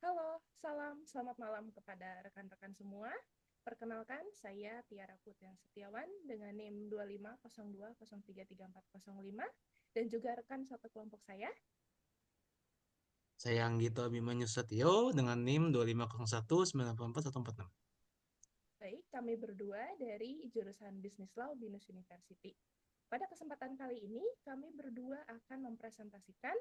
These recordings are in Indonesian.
Halo, selamat malam kepada rekan-rekan semua. Perkenalkan, saya Tiara Putri Setiawan dengan NIM 2502033405 dan juga rekan satu kelompok saya. Saya Anggito Abimanyu Setio dengan NIM 25019844146. Baik, kami berdua dari jurusan Business Law Binus University. Pada kesempatan kali ini, kami berdua akan mempresentasikan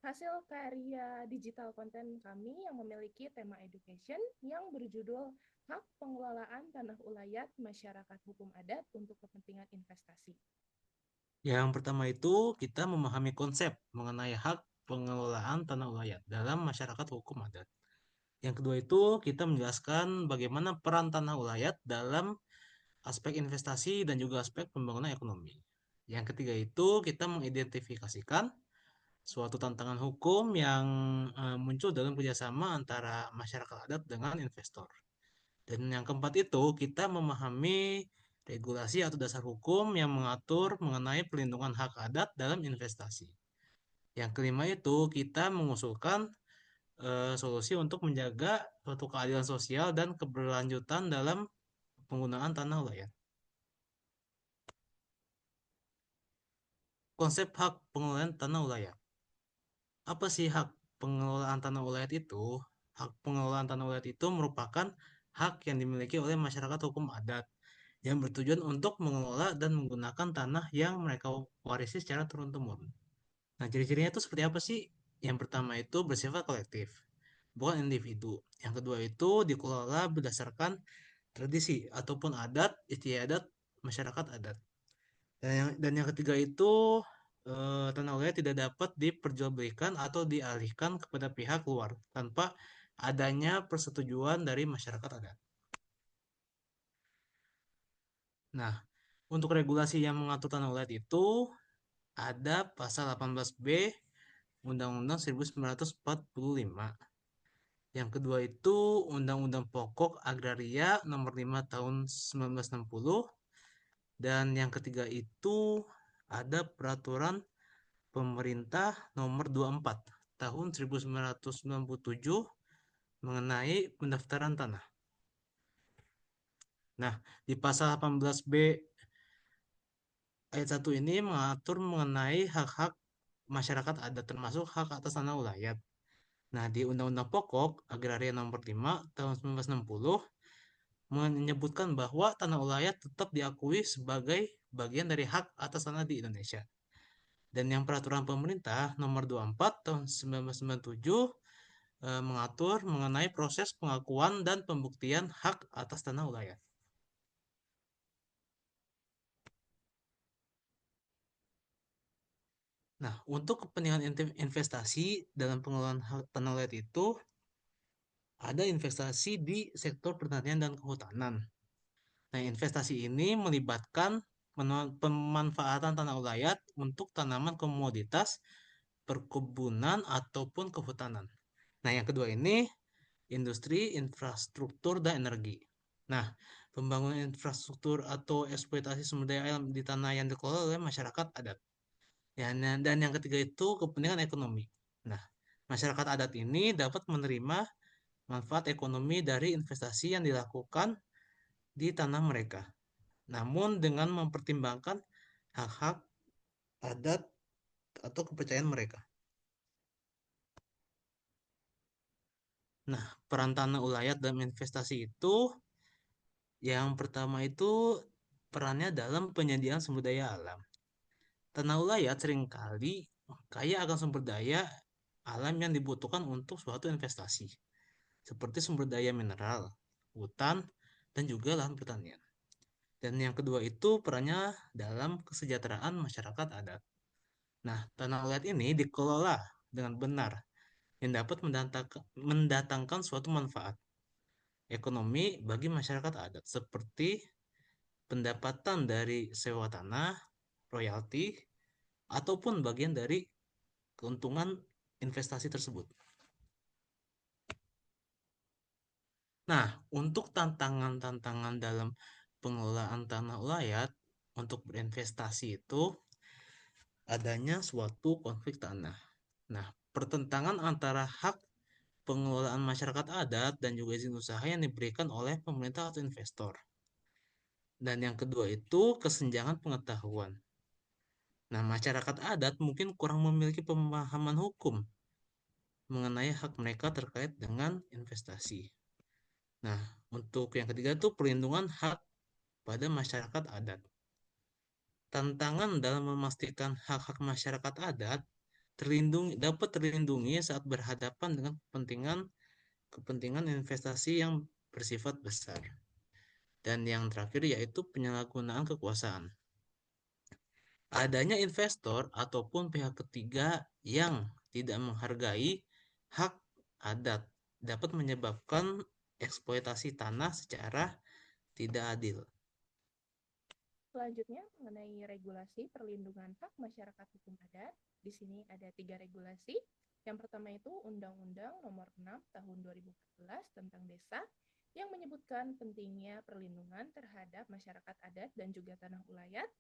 hasil karya digital konten kami yang memiliki tema education yang berjudul Hak Pengelolaan Tanah Ulayat Masyarakat Hukum Adat untuk Kepentingan Investasi. Yang pertama itu kita memahami konsep mengenai hak pengelolaan tanah ulayat dalam masyarakat hukum adat. Yang kedua itu kita menjelaskan bagaimana peran tanah ulayat dalam aspek investasi dan juga aspek pembangunan ekonomi. Yang ketiga itu kita mengidentifikasikan suatu tantangan hukum yang muncul dalam kerjasama antara masyarakat adat dengan investor. Dan yang keempat itu kita memahami regulasi atau dasar hukum yang mengatur mengenai pelindungan hak adat dalam investasi. Yang kelima itu kita mengusulkan solusi untuk menjaga suatu keadilan sosial dan keberlanjutan dalam penggunaan tanah ulayat. Konsep hak pengelolaan tanah ulayat. Apa sih hak pengelolaan tanah ulayat itu? Hak pengelolaan tanah ulayat itu merupakan hak yang dimiliki oleh masyarakat hukum adat yang bertujuan untuk mengelola dan menggunakan tanah yang mereka warisi secara turun-temurun. Nah, ciri-cirinya itu seperti apa sih? Yang pertama itu bersifat kolektif, bukan individu. Yang kedua itu dikelola berdasarkan tradisi ataupun adat istiadat masyarakat adat. Dan yang ketiga itu tanah wilayah tidak dapat diperjualbelikan atau dialihkan kepada pihak luar tanpa adanya persetujuan dari masyarakat adat. Nah, untuk regulasi yang mengatur tanah wilayah itu ada pasal 18B Undang-Undang 1945. Yang kedua itu Undang-Undang Pokok Agraria Nomor 5 Tahun 1960. Dan yang ketiga itu ada Peraturan Pemerintah Nomor 24 Tahun 1997 mengenai pendaftaran tanah. Nah, di pasal 18B ayat 1 ini mengatur mengenai hak-hak masyarakat adat termasuk hak atas tanah ulayat. Nah, di Undang-Undang Pokok Agraria Nomor 5 Tahun 1960 menyebutkan bahwa tanah ulayat tetap diakui sebagai bagian dari hak atas tanah di Indonesia. Dan yang peraturan pemerintah nomor 24 tahun 1997 mengatur mengenai proses pengakuan dan pembuktian hak atas tanah ulayat. Nah, untuk kepentingan investasi dalam pengelolaan tanah ulayat itu ada investasi di sektor pertanian dan kehutanan. Nah, investasi ini melibatkan pemanfaatan tanah ulayat untuk tanaman komoditas, perkebunan, ataupun kehutanan. Nah, yang kedua ini industri, infrastruktur, dan energi. Nah, pembangunan infrastruktur atau eksploitasi sumber daya alam di tanah yang dikelola oleh masyarakat adat. Ya, dan yang ketiga itu kepentingan ekonomi. Nah, masyarakat adat ini dapat menerima manfaat ekonomi dari investasi yang dilakukan di tanah mereka. Namun dengan mempertimbangkan hak-hak adat atau kepercayaan mereka. Nah, peran tanah ulayat dalam investasi itu yang pertama itu perannya dalam penyediaan sumber daya alam. Tanah ulayat seringkali kaya akan sumber daya alam yang dibutuhkan untuk suatu investasi, seperti sumber daya mineral, hutan, dan juga lahan pertanian. Dan yang kedua itu perannya dalam kesejahteraan masyarakat adat. Nah, tanah ulayat ini dikelola dengan benar yang dapat mendatangkan suatu manfaat ekonomi bagi masyarakat adat seperti pendapatan dari sewa tanah, royalti, ataupun bagian dari keuntungan investasi tersebut. Nah, untuk tantangan-tantangan dalam pengelolaan tanah ulayat untuk berinvestasi itu adanya suatu konflik tanah. Nah, pertentangan antara hak pengelolaan masyarakat adat dan juga izin usaha yang diberikan oleh pemerintah atau investor. Dan yang kedua itu kesenjangan pengetahuan. Nah, masyarakat adat mungkin kurang memiliki pemahaman hukum mengenai hak mereka terkait dengan investasi. Nah, untuk yang ketiga itu perlindungan hak pada masyarakat adat. Tantangan dalam memastikan hak-hak masyarakat adat dapat terlindungi saat berhadapan dengan kepentingan investasi yang bersifat besar. Dan yang terakhir yaitu penyalahgunaan kekuasaan. Adanya investor ataupun pihak ketiga yang tidak menghargai hak adat dapat menyebabkan eksploitasi tanah secara tidak adil. Selanjutnya mengenai regulasi perlindungan hak masyarakat hukum adat. Di sini ada 3 regulasi. Yang pertama itu Undang-Undang Nomor 6 Tahun 2014 tentang Desa yang menyebutkan pentingnya perlindungan terhadap masyarakat adat dan juga tanah ulayat.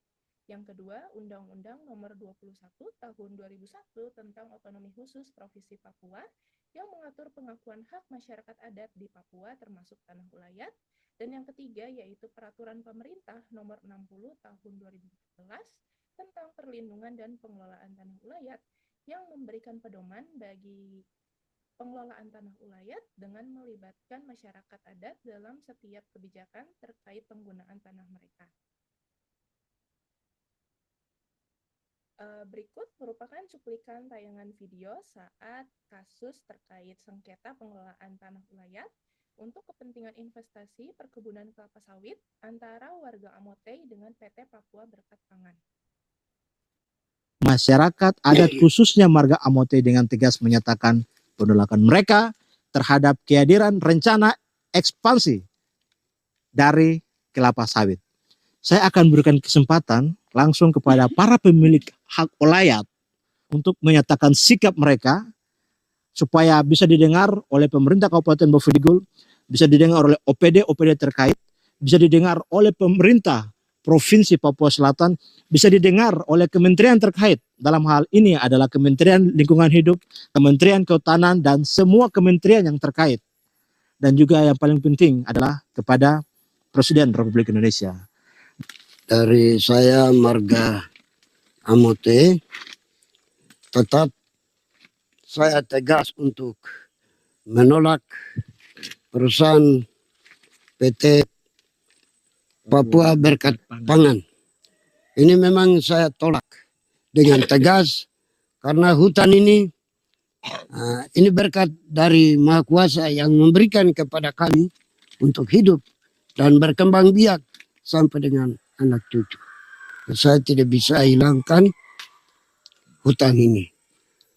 Yang kedua, Undang-Undang Nomor 21 Tahun 2001 tentang Otonomi Khusus Provinsi Papua yang mengatur pengakuan hak masyarakat adat di Papua termasuk tanah ulayat. Dan yang ketiga yaitu Peraturan Pemerintah Nomor 60 Tahun 2014 tentang perlindungan dan pengelolaan tanah ulayat yang memberikan pedoman bagi pengelolaan tanah ulayat dengan melibatkan masyarakat adat dalam setiap kebijakan terkait penggunaan tanah mereka. Berikut merupakan cuplikan tayangan video saat kasus terkait sengketa pengelolaan tanah ulayat untuk kepentingan investasi perkebunan kelapa sawit antara warga Amotei dengan PT Papua Berkat Pangan. Masyarakat adat khususnya marga Amotei dengan tegas menyatakan penolakan mereka terhadap kehadiran rencana ekspansi dari kelapa sawit. Saya akan berikan kesempatan langsung kepada para pemilik hak ulayat untuk menyatakan sikap mereka supaya bisa didengar oleh pemerintah Kabupaten Bovendigul, bisa didengar oleh OPD terkait, bisa didengar oleh pemerintah Provinsi Papua Selatan, bisa didengar oleh kementerian terkait. Dalam hal ini adalah Kementerian Lingkungan Hidup, Kementerian Kehutanan, dan semua kementerian yang terkait. Dan juga yang paling penting adalah kepada Presiden Republik Indonesia. Dari saya marga Amote, tetap saya tegas untuk menolak perusahaan PT Papua Berkat Pangan. Ini memang saya tolak dengan tegas karena hutan ini berkat dari Maha Kuasa yang memberikan kepada kami untuk hidup dan berkembang biak sampai dengan anak cucu. Saya tidak bisa hilangkan hutan ini.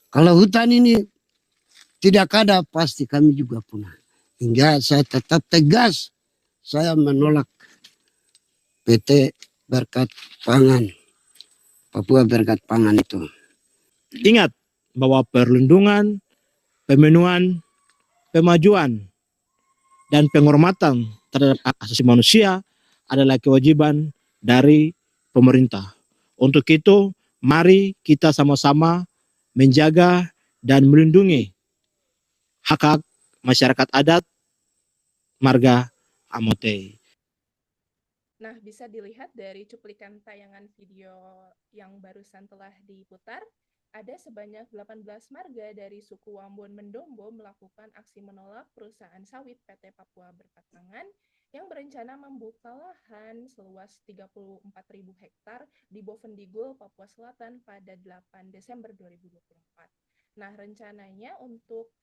Kalau hutan ini tidak ada, pasti kami juga punah. Hingga saya tetap tegas, saya menolak PT Berkat Pangan, Papua Berkat Pangan itu. Ingat bahwa perlindungan, pemenuhan, pemajuan, dan penghormatan terhadap hak asasi manusia adalah kewajiban dari pemerintah. Untuk itu, mari kita sama-sama menjaga dan melindungi hak-hak masyarakat adat marga Amotei. Nah, bisa dilihat dari cuplikan tayangan video yang barusan telah diputar, ada sebanyak 18 marga dari suku Wambon Mendombo melakukan aksi menolak perusahaan sawit PT Papua Berkat Pangan yang berencana membuka lahan seluas 34.000 hektar di Bovendigul, Papua Selatan pada 8 Desember 2024. Nah, rencananya untuk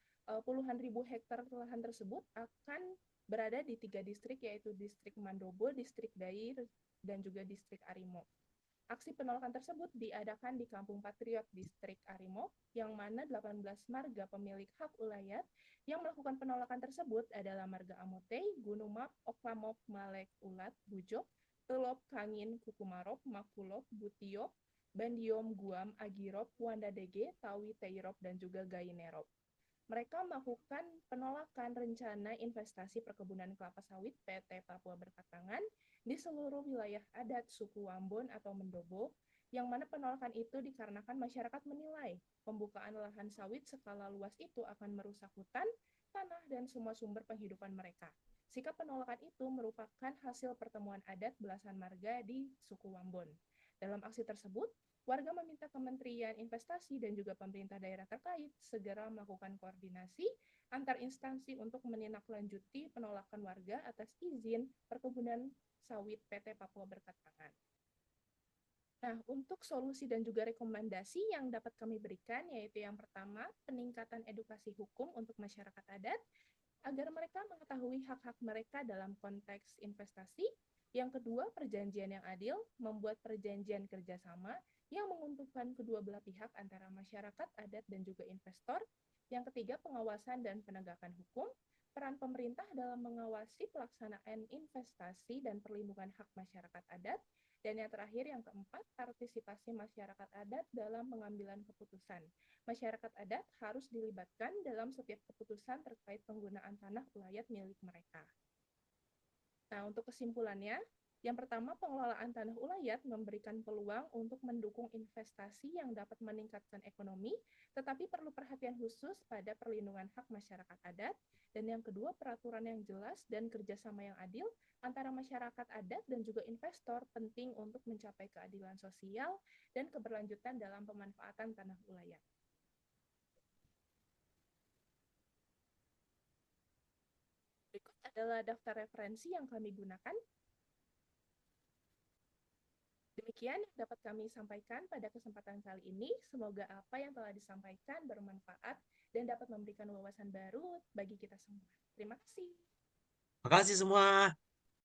puluhan ribu hektar lahan tersebut akan berada di 3 distrik, yaitu distrik Mandobo, distrik Dair, dan juga distrik Arimo. Aksi penolakan tersebut diadakan di Kampung Patriot distrik Arimo, yang mana 18 marga pemilik hak ulayat yang melakukan penolakan tersebut adalah marga Amotei, Gunumap, Oklamok, Malek, Ulat, Bujok, Telop, Kangin, Kukumarop, Makulop, Butiop, Bandiom, Guam, Agirop, Wandadege, Tawi, Teirop, dan juga Gainerop. Mereka melakukan penolakan rencana investasi perkebunan kelapa sawit PT Papua Berkat Pangan di seluruh wilayah adat suku Wambon atau Mendobo, yang mana penolakan itu dikarenakan masyarakat menilai pembukaan lahan sawit skala luas itu akan merusak hutan tanah, dan semua sumber penghidupan mereka. Sikap penolakan itu merupakan hasil pertemuan adat belasan marga di suku Wambon. Dalam aksi tersebut, warga meminta Kementerian Investasi dan juga pemerintah daerah terkait segera melakukan koordinasi antar instansi untuk menindaklanjuti penolakan warga atas izin perkebunan sawit PT Papua Berkat Pangan. Nah, untuk solusi dan juga rekomendasi yang dapat kami berikan, yaitu yang pertama, peningkatan edukasi hukum untuk masyarakat adat, agar mereka mengetahui hak-hak mereka dalam konteks investasi. Yang kedua, perjanjian yang adil, membuat perjanjian kerjasama yang menguntungkan kedua belah pihak antara masyarakat adat dan juga investor. Yang ketiga, pengawasan dan penegakan hukum, peran pemerintah dalam mengawasi pelaksanaan investasi dan perlindungan hak masyarakat adat. Dan yang terakhir, yang keempat, partisipasi masyarakat adat dalam pengambilan keputusan. Masyarakat adat harus dilibatkan dalam setiap keputusan terkait penggunaan tanah ulayat milik mereka. Nah, untuk kesimpulannya, yang pertama, pengelolaan tanah ulayat memberikan peluang untuk mendukung investasi yang dapat meningkatkan ekonomi, tetapi perlu perhatian khusus pada perlindungan hak masyarakat adat. Dan yang kedua, peraturan yang jelas dan kerjasama yang adil antara masyarakat adat dan juga investor penting untuk mencapai keadilan sosial dan keberlanjutan dalam pemanfaatan tanah ulayat. Berikut adalah daftar referensi yang kami gunakan. Demikian yang dapat kami sampaikan pada kesempatan kali ini. Semoga apa yang telah disampaikan bermanfaat dan dapat memberikan wawasan baru bagi kita semua. Terima kasih. Makasih semua.